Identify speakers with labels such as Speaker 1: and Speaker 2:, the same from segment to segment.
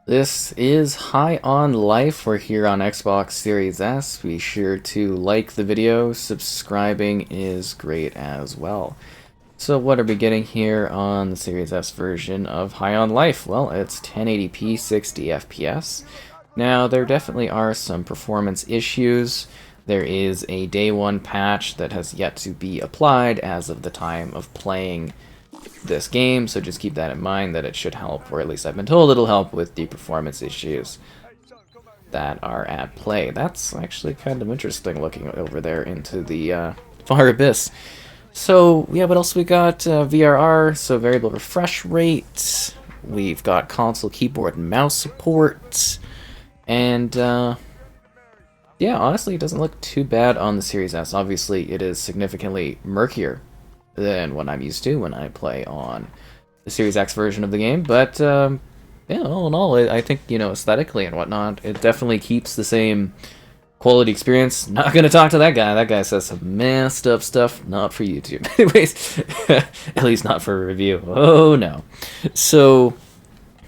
Speaker 1: This is High on Life. We're here on Xbox Series S. Be sure to like the video. Subscribing is great as well. So what are we getting here on the Series S version of High on Life? Well, it's 1080p 60 FPS. Now, there definitely are some performance issues. There is a day one patch that has yet to be applied as of the time of playing this game, so just keep that in mind that it should help, or at least I've been told it'll help with the performance issues that are at play. That's actually kind of interesting looking over there into the far abyss. So, yeah, what else we got? VRR, so variable refresh rate. We've got console keyboard and mouse support. And, yeah, honestly, it doesn't look too bad on the Series S. Obviously, it is significantly murkier than what I'm used to when I play on the Series X version of the game. But, yeah, all in all, I think, aesthetically and whatnot, it definitely keeps the same quality experience. Not gonna talk to that guy. That guy says some messed up stuff. Not for YouTube. Anyways, at least not for a review. Oh, no. So,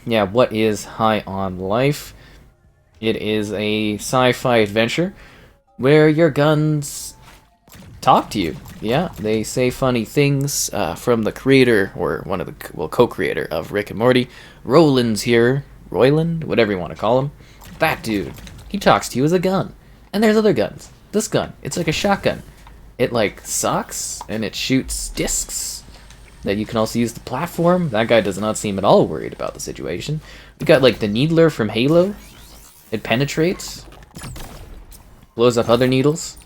Speaker 1: yeah, what is High on Life? It is a sci-fi adventure where your guns talk to you. Yeah, they say funny things from the creator, or one of the, well, co-creator of Rick and Morty. Roland's here. Roiland? Whatever you want to call him. That dude. He talks to you as a gun. And there's other guns. This gun, it's like a shotgun. It, like, sucks, and it shoots discs that you can also use the platform. That guy does not seem at all worried about the situation. We got, like, the Needler from Halo. It penetrates. Blows up other needles.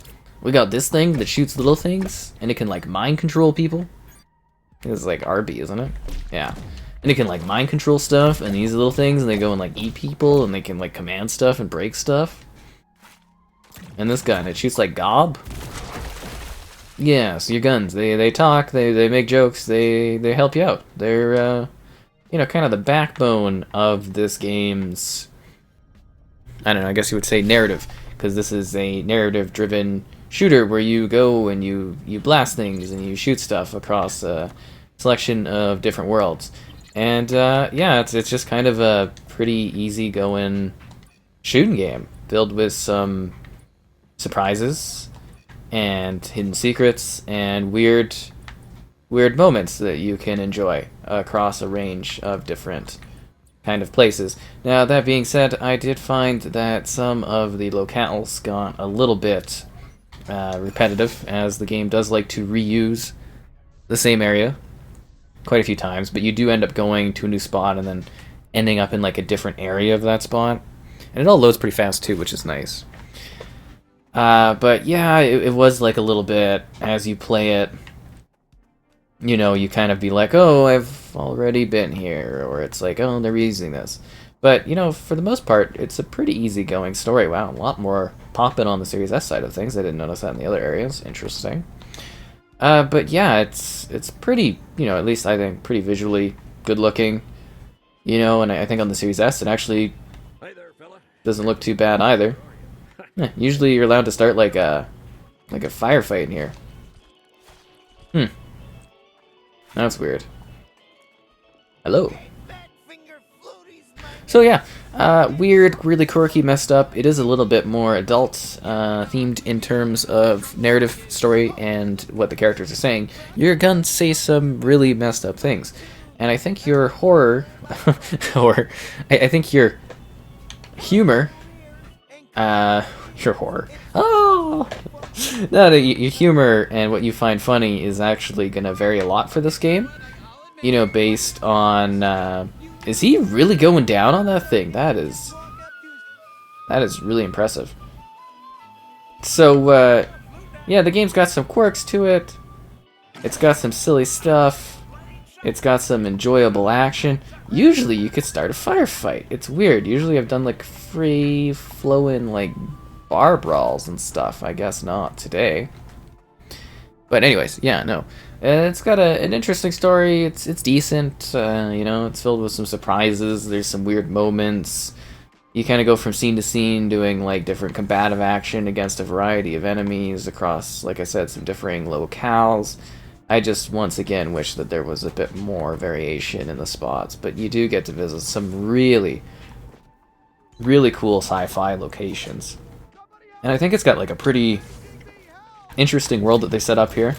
Speaker 1: We got this thing that shoots little things, and it can, like, mind control people. I think it's, like, RB, isn't it? Yeah. And it can, like, mind control stuff, and these little things, and they go and, like, eat people, and they can, like, command stuff and break stuff. And this gun, it shoots, like, gob. Yeah, so your guns, they talk, they make jokes, they help you out. They're, kind of the backbone of this game's, I don't know, I guess you would say narrative, because this is a narrative-driven shooter where you go and you blast things and you shoot stuff across a selection of different worlds. And yeah, it's just kind of a pretty easy-going shooting game filled with some surprises and hidden secrets and weird moments that you can enjoy across a range of different kind of places. Now, that being said, I did find that some of the locales got a little bit repetitive, as the game does like to reuse the same area quite a few times, but you do end up going to a new spot and then ending up in like a different area of that spot. And it all loads pretty fast too, which is nice. But yeah, it was like a little bit, as you play it, you kind of be like, oh, I've already been here, or it's like, oh, they're using this. But, for the most part, it's a pretty easygoing story. Wow, a lot more popping on the Series S side of things. I didn't notice that in the other areas. Interesting. But yeah, it's pretty, at least I think, pretty visually good looking. And I think on the Series S, it actually doesn't look too bad either. Usually you're allowed to start like a firefight in here. That's weird. Hello. So yeah, weird, really quirky, messed up. It is a little bit more adult themed in terms of narrative, story, and what the characters are saying. Your guns say some really messed up things, and I think your horror, or I think your humor, your horror. Oh, no, your humor and what you find funny is actually gonna vary a lot for this game. Based on. Is he really going down on that thing? That is really impressive. So, yeah, the game's got some quirks to it. It's got some silly stuff. It's got some enjoyable action. Usually you could start a firefight. It's weird. Usually I've done, like, free-flowing, like, bar brawls and stuff. I guess not today. But anyways, yeah, no. It's got an interesting story. It's decent. It's filled with some surprises. There's some weird moments. You kind of go from scene to scene doing, like, different combative action against a variety of enemies across, like I said, some differing locales. I just, once again, wish that there was a bit more variation in the spots. But you do get to visit some really, really cool sci-fi locations. And I think it's got like a pretty interesting world that they set up here.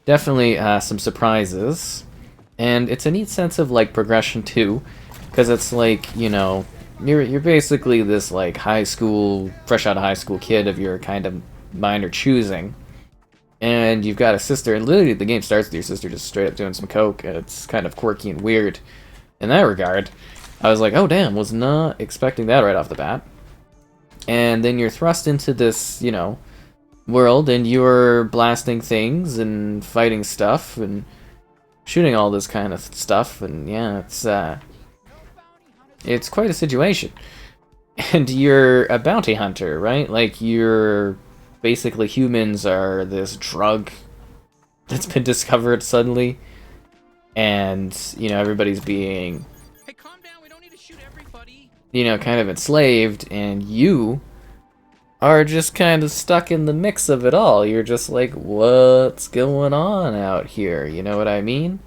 Speaker 1: Definitely some surprises. And it's a neat sense of like progression too, because it's like, you know, you're basically this like high school, fresh out of high school kid of your kind of mind or choosing. And you've got a sister, and literally the game starts with your sister just straight up doing some coke, and it's kind of quirky and weird in that regard. I was like, oh damn, was not expecting that right off the bat. And then you're thrust into this, you know, world, and you're blasting things and fighting stuff and shooting all this kind of stuff, and yeah, it's quite a situation. And you're a bounty hunter, right? Like, you're basically humans are this drug that's been discovered suddenly, and you know everybody's being,
Speaker 2: hey, calm down. We don't need to shoot everybody.
Speaker 1: you know, kind of enslaved, and you are just kind of stuck in the mix of it all. You're just like, what's going on out here? You know what I mean?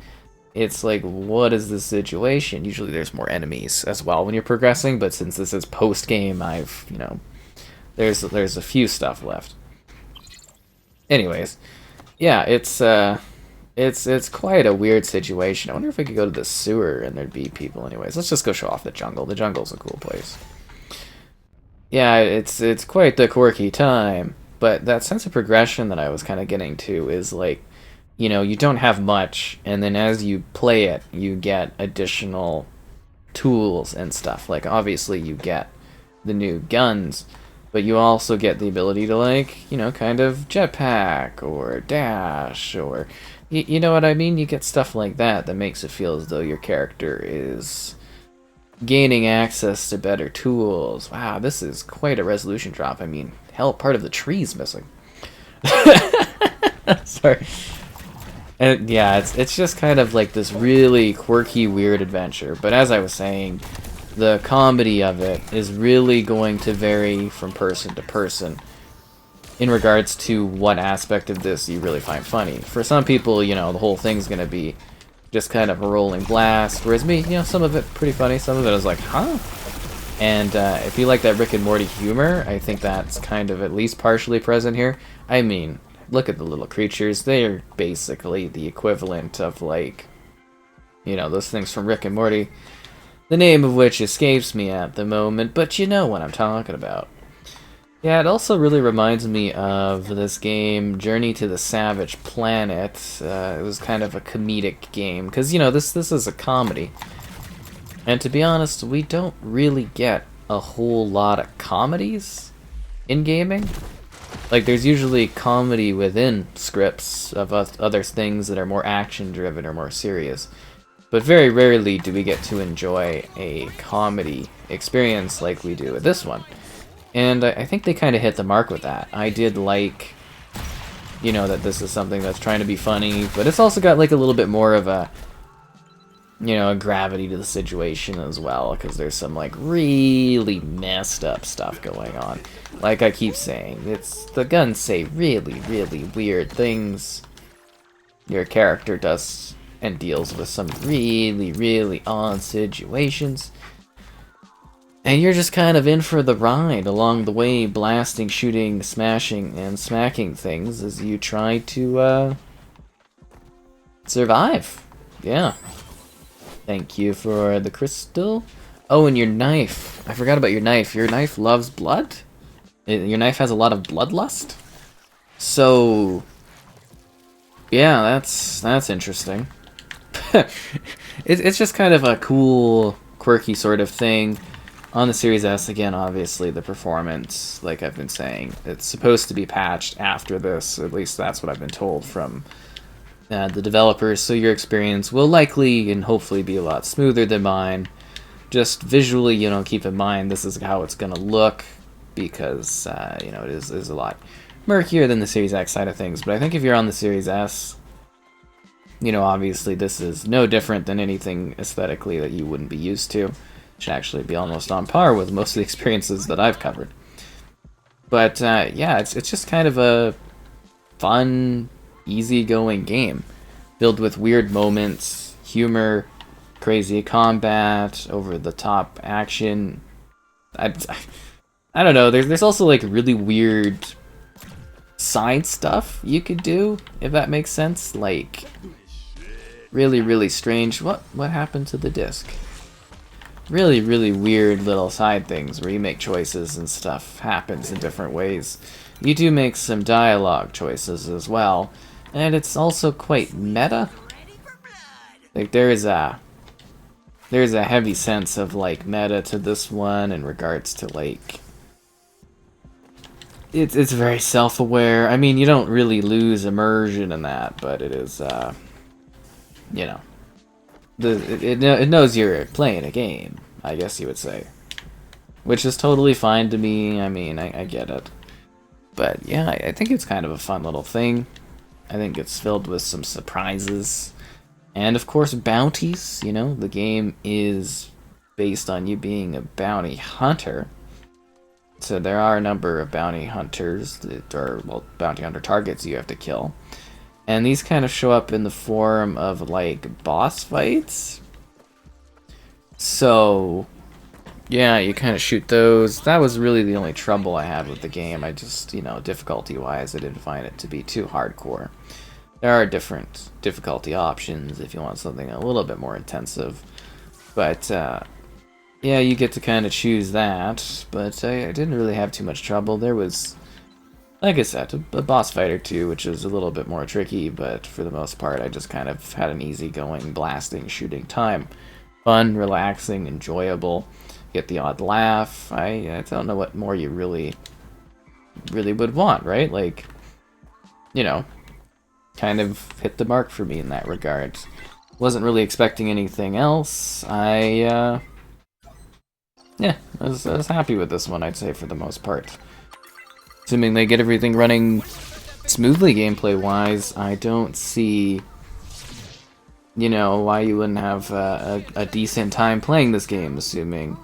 Speaker 1: It's like, what is the situation? Usually there's more enemies as well when you're progressing, but since this is post-game, I've, you know, there's a few stuff left. Anyways, yeah, it's quite a weird situation. I wonder if we could go to the sewer and there'd be people. Anyways, let's just go show off the jungle. The jungle's a cool place. Yeah, it's quite the quirky time, but that sense of progression that I was kind of getting to is like, you know, you don't have much, and then as you play it, you get additional tools and stuff. Like, obviously you get the new guns, but you also get the ability to, like, you know, kind of jetpack or dash, or you know what I mean? You get stuff like that that makes it feel as though your character is gaining access to better tools. Wow, this is quite a resolution drop. I mean, hell, part of the tree's missing. Sorry. And yeah, it's just kind of like this really quirky, weird adventure. But as I was saying, the comedy of it is really going to vary from person to person in regards to what aspect of this you really find funny. For some people, you know, the whole thing's going to be just kind of a rolling blast, whereas me, you know, some of it pretty funny, some of it is like, huh? And if you like that Rick and Morty humor, I think that's kind of at least partially present here. I mean, look at the little creatures. They're basically the equivalent of, like, you know, those things from Rick and Morty, the name of which escapes me at the moment, but you know what I'm talking about. Yeah, it also really reminds me of this game, Journey to the Savage Planet. It was kind of a comedic game, because, you know, this is a comedy. And to be honest, we don't really get a whole lot of comedies in gaming. Like, there's usually comedy within scripts of other things that are more action-driven or more serious. But very rarely do we get to enjoy a comedy experience like we do with this one. And I think they kind of hit the mark with that. I did like, you know, that this is something that's trying to be funny, but it's also got like a little bit more of a, you know, a gravity to the situation as well, because there's some like really messed up stuff going on. Like I keep saying, the guns say really, really weird things. Your character does and deals with some really, really odd situations. And you're just kind of in for the ride along the way, blasting, shooting, smashing, and smacking things as you try to, survive. Yeah. Thank you for the crystal. Oh, and your knife. I forgot about your knife. Your knife loves blood? Your knife has a lot of bloodlust? So, yeah, that's interesting. It's just kind of a cool, quirky sort of thing. On the Series S, again, obviously, the performance, like I've been saying, it's supposed to be patched after this. At least that's what I've been told from the developers. So your experience will likely and hopefully be a lot smoother than mine. Just visually, you know, keep in mind this is how it's going to look because, you know, it is a lot murkier than the Series X side of things. But I think if you're on the Series S, you know, obviously this is no different than anything aesthetically that you wouldn't be used to. Should actually be almost on par with most of the experiences that I've covered. But yeah, it's just kind of a fun, easygoing game, filled with weird moments, humor, crazy combat, over-the-top action. I don't know. There's also like really weird side stuff you could do, if that makes sense. Like really strange. What happened to the disc? Really weird little side things where you make choices and stuff happens in different ways. You do make some dialogue choices as well, and it's also quite meta. Like there's a heavy sense of like meta to this one in regards to like it's very self-aware. I mean, you don't really lose immersion in that, but it is you know, it knows you're playing a game, I guess you would say, which is totally fine to me. I mean, I get it, but yeah, I think it's kind of a fun little thing. I think it's filled with some surprises. And of course, bounties. You know, the game is based on you being a bounty hunter. So there are a number of bounty hunters that are, well, bounty hunter targets you have to kill. And these kind of show up in the form of, like, boss fights. So, yeah, you kind of shoot those. That was really the only trouble I had with the game. I just, you know, difficulty-wise, I didn't find it to be too hardcore. There are different difficulty options if you want something a little bit more intensive. But, yeah, you get to kind of choose that. But I didn't really have too much trouble. There was, like I said, a boss fight or two, which is a little bit more tricky. But for the most part, I just kind of had an easygoing, blasting, shooting time. Fun, relaxing, enjoyable. Get the odd laugh. I don't know what more you really would want, right? Like, you know, kind of hit the mark for me in that regard. Wasn't really expecting anything else. Yeah, I was happy with this one, I'd say, for the most part. Assuming they get everything running smoothly gameplay-wise, I don't see, you know, why you wouldn't have a decent time playing this game, assuming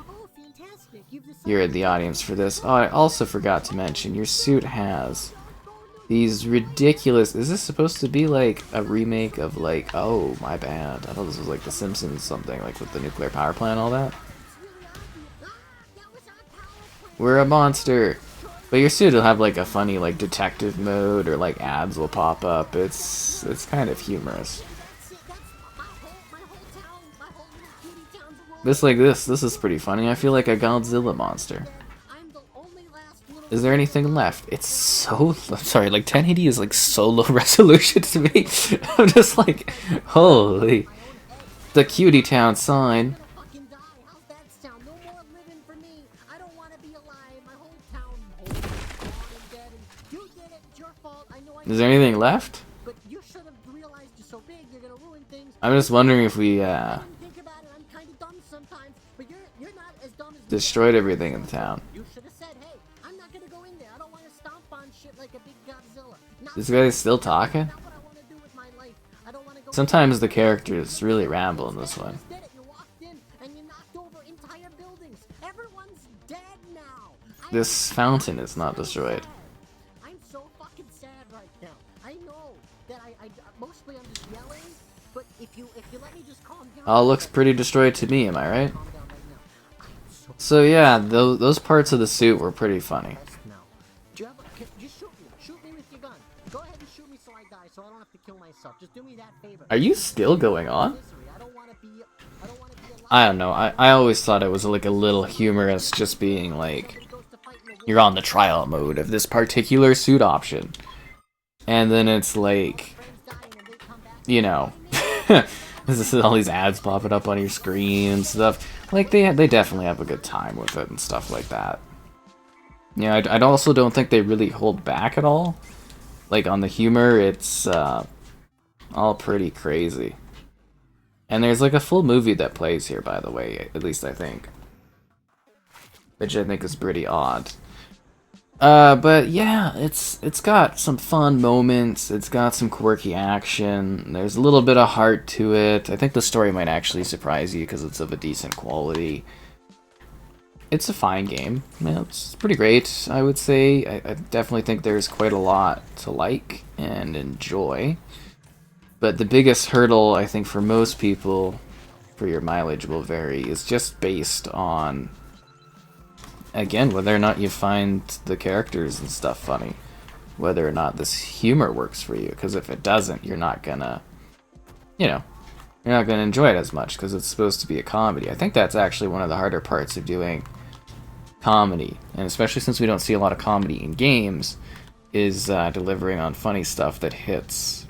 Speaker 1: you're the audience for this. Oh, I also forgot to mention, your suit has these ridiculous... Is this supposed to be like a remake of like... Oh, my bad. I thought this was like The Simpsons something, like with the nuclear power plant and all that. We're a monster! But your suit will have like a funny like detective mode, or like ads will pop up. It's kind of humorous. This is pretty funny. I feel like a Godzilla monster. Is there anything left? It's so... I'm sorry, like 1080 is like so low resolution to me. I'm just like, holy. The Cutie Town sign. Is there anything left? I'm just wondering if we destroyed everything in the town. This guy's still talking? Sometimes the characters really ramble in this one. This fountain is not destroyed.
Speaker 3: I'm so fucking sad right now. I know that I mostly I'm just yelling, but if you let me just calm down.
Speaker 1: All looks pretty destroyed to me, am I right? So yeah, those parts of the suit were pretty funny.
Speaker 3: Just shoot me with your gun. Go ahead and shoot me so I die, so I don't have to kill myself. Just do me that favor.
Speaker 1: Are you still going on? I don't know. I always thought it was like a little humorous, just being like, you're on the trial mode of this particular suit option, and then it's like, you know, this is all these ads popping up on your screen and stuff. Like they definitely have a good time with it and stuff like that. Yeah, I also don't think they really hold back at all. Like on the humor, it's all pretty crazy. And there's like a full movie that plays here, by the way, at least I think. Which I think is pretty odd. But yeah, it's got some fun moments, it's got some quirky action, there's a little bit of heart to it. I think the story might actually surprise you because it's of a decent quality. It's a fine game. Yeah, it's pretty great, I would say. I definitely think there's quite a lot to like and enjoy. But the biggest hurdle, I think, for most people for your mileage will vary. It's just based on, again, whether or not you find the characters and stuff funny. Whether or not this humor works for you. Because if it doesn't, you're not gonna, you know, you're not gonna enjoy it as much because it's supposed to be a comedy. I think that's actually one of the harder parts of doing comedy. And especially since we don't see a lot of comedy in games, is delivering on funny stuff that hits,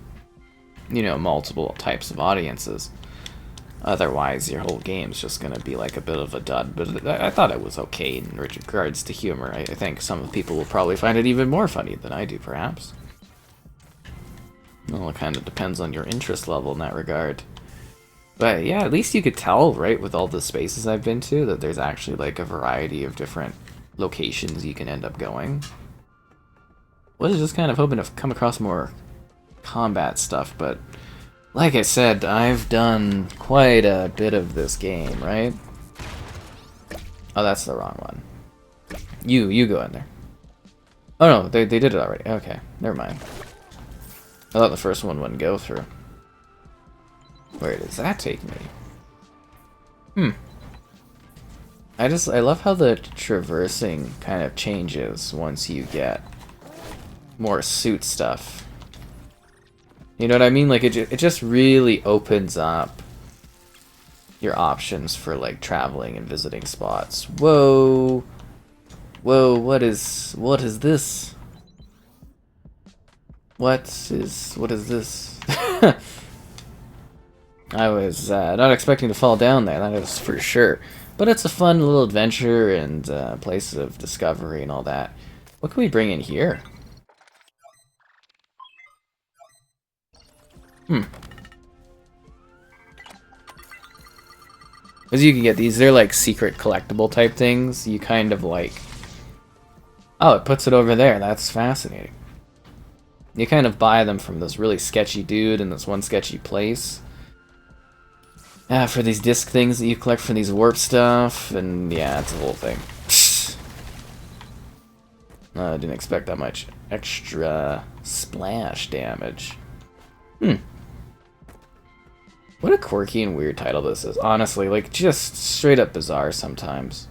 Speaker 1: you know, multiple types of audiences. Otherwise, your whole game's just going to be like a bit of a dud. But I thought it was okay in regards to humor. I think some people will probably find it even more funny than I do, perhaps. Well, it kind of depends on your interest level in that regard. But yeah, at least you could tell, right, with all the spaces I've been to, that there's actually like a variety of different locations you can end up going. I was just kind of hoping to come across more combat stuff, but like I said, I've done quite a bit of this game, right? Oh, that's the wrong one. You go in there. Oh no, they did it already. Okay, never mind. I thought the first one wouldn't go through. Where does that take me? I love how the traversing kind of changes once you get more suit stuff. You know what I mean? Like, it just really opens up your options for, like, traveling and visiting spots. Whoa! Whoa, what is this? What is this? I was not expecting to fall down there, that is for sure. But it's a fun little adventure and place of discovery and all that. What can we bring in here? As you can get these, they're like secret collectible type things. You kind of like... Oh, it puts it over there. That's fascinating. You kind of buy them from this really sketchy dude in this one sketchy place. For these disc things that you collect for these warp stuff, and yeah, it's a whole thing. I didn't expect that much extra splash damage. What a quirky and weird title this is. Honestly, like, just straight up bizarre sometimes.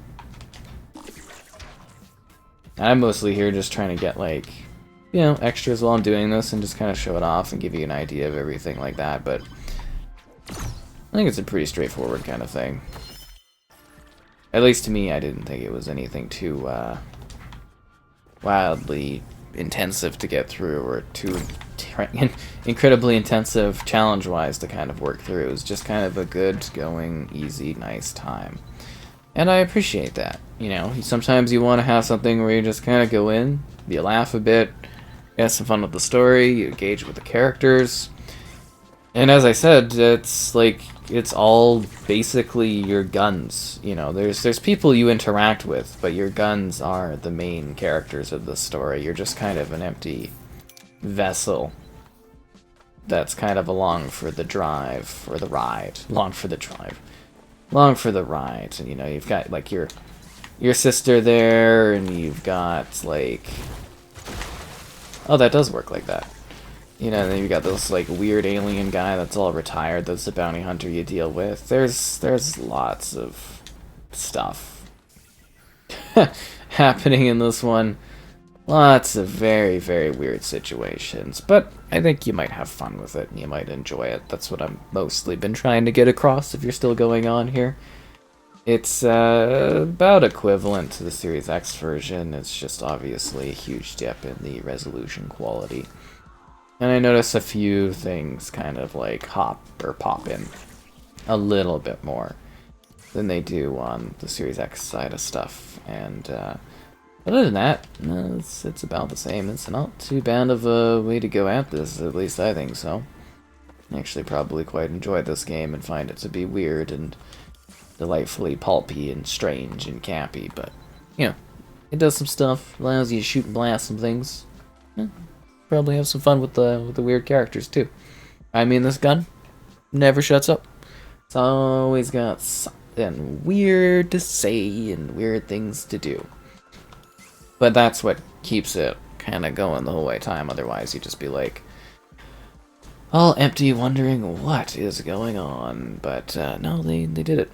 Speaker 1: And I'm mostly here just trying to get, like, you know, extras while I'm doing this and just kind of show it off and give you an idea of everything like that, but I think it's a pretty straightforward kind of thing. At least to me, I didn't think it was anything too wildly intensive to get through or too incredibly intensive challenge-wise to kind of work through. It was just kind of a good going, easy, nice time. And I appreciate that. You know, sometimes you want to have something where you just kind of go in, you laugh a bit, you have some fun with the story, you engage with the characters. And as I said, it's like, it's all basically your guns. You know, there's people you interact with, but your guns are the main characters of the story. You're just kind of an empty vessel that's kind of along for the drive, or the ride. Along for the drive. Along for the ride. And, you know, you've got, like, your sister there, and you've got, like... Oh, that does work like that. You know, then you got this, like, weird alien guy that's all retired, that's the bounty hunter you deal with. There's lots of stuff happening in this one. Lots of very, very weird situations. But I think you might have fun with it, and you might enjoy it. That's what I've mostly been trying to get across, if you're still going on here. It's about equivalent to the Series X version. It's just obviously a huge dip in the resolution quality. And I notice a few things kind of like pop in a little bit more than they do on the Series X side of stuff. And other than that, it's about the same. It's not too bad of a way to go at this, at least I think so. I actually probably quite enjoy this game and find it to be weird and delightfully pulpy and strange and campy, but, you know, it does some stuff, allows you to shoot and blast some things. Probably have some fun with the weird characters too. I mean, this gun never shuts up. It's always got something weird to say and weird things to do. But that's what keeps it kind of going the whole way time. Otherwise, you'd just be like, all empty, wondering what is going on. But no, they did it.